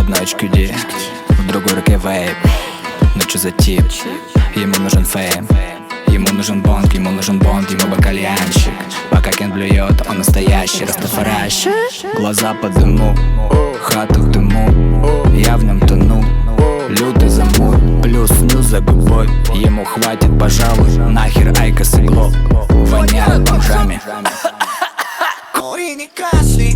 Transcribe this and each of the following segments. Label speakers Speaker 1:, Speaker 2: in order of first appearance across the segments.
Speaker 1: одной HQD, в другой руке вейп. Но чё за тип? Ему нужен фейм, ему нужен бонг, ему нужен бонд, ему бы кальянщик. Пока Кен блюет, он настоящий растафаращик. Глаза по дыму, хата в дыму, я в нем тону. Лютый замут, плюс снюс за губой. Ему хватит, пожалуй, нахер айкос и гло. Воняют бомжами.
Speaker 2: Кури не каши,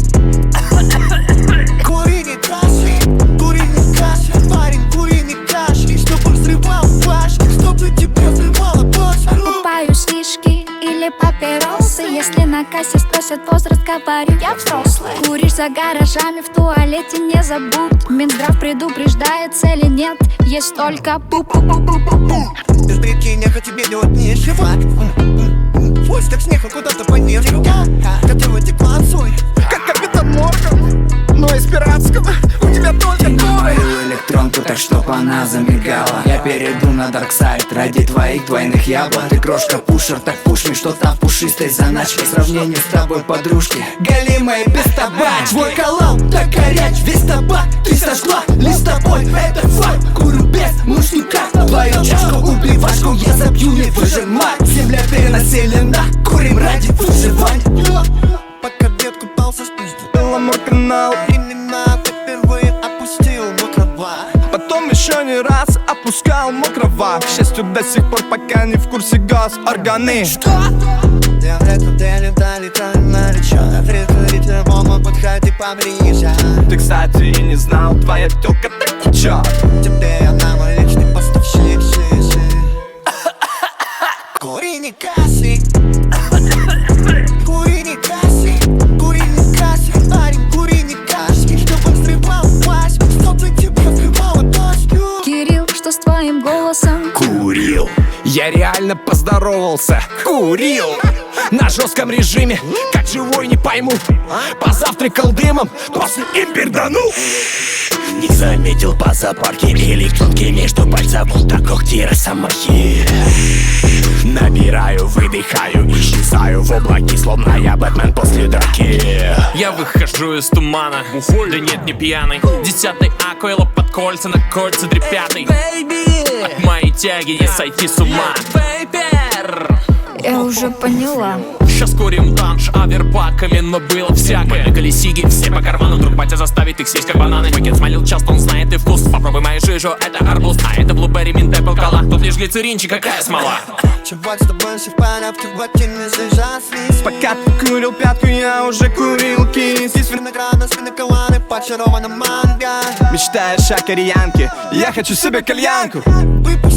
Speaker 2: кури не каши, кури не каши, парень, кури не каши, чтобы взрывал башни, чтобы тебя взрывала башня.
Speaker 3: Покупаю шишки или папиросы. Если на кассе спросят возраст, говорю, я взрослая. Куришь за гаражами, в туалете не забудь. Минздрав предупреждает, цели нет, есть только пу-пу-пу-пу-пу-пу.
Speaker 2: Без прикинь, тебе делать нечего. Пусть как снег, куда-то по небу, которого текла отсюда.
Speaker 4: Как капитан Морган, но из пиратского. У тебя только горы.
Speaker 1: Электронку, так чтоб она замигала. Я перейду на дарксайд ради твоих двойных яблок. Ты крошка-пушер, так пушни, что там пушистой заначки. В сравнении с тобой, подружки, голимые без табак.
Speaker 2: Твой коллал так горяч, весь табак ты сожгла. Лишь с тобой, это факт. Курю без мушника, твою чашку убивашку я забью, не выжимай. Земля перенаселена, курим ради выживания. Пока дед купался в пизду,
Speaker 4: Было мой канал,
Speaker 2: именно ты впервые опустил мокрова.
Speaker 4: потом еще не раз опускал мокрого. К счастью, до сих пор пока не в курсе госорганы.
Speaker 2: Я в эту долетали, там наречён. Прикрыть бомбу, подходи поближе.
Speaker 4: Ты, кстати, и не знал, твоя тёлка так течёт.
Speaker 2: Теперь она мой личный поставщик шиши. Кури не каши, кури не каши, кури не каши, парень, кури не каши, чтобы взрывал башню, чтобы тебя взрывала башню.
Speaker 3: Кирилл, что с твоим голосом?
Speaker 5: Курил. Я реально поздоровался. Курил. На жестком режиме, как живой не пойму. Позавтракал дымом, после им перданул. Не заметил по зоопарке электронки между пальцев, будто когти росомахи. Набираю, выдыхаю, исчезаю в облаке, словно я Бэтмен после драки.
Speaker 6: Я выхожу из тумана, да нет, не пьяный. 10-й Акуэлла под кольца, на кольца дрепятый. От моей тяги не сойти с ума.
Speaker 3: Я уже поняла.
Speaker 6: Сейчас курим данж аверпаками, но было всякое. Бегали сиги, все по карману. Вдруг батя заставит их съесть как бананы. Пакет смолил часто, он знает и вкус. Попробуй мою жижу, это арбуз. А это блуберри, минт, эппл, кола. Тут лишь глицеринчик, какая смола.
Speaker 2: Чувак, с тобой все в порядке, в боте не зажаслись.
Speaker 4: Пока ты курил пятку, я уже курил кис.
Speaker 2: Из винограда, с виноколаны, подчарована манго.
Speaker 4: Мечтаешь о кореянке, я хочу себе кальянку.
Speaker 2: Выпуск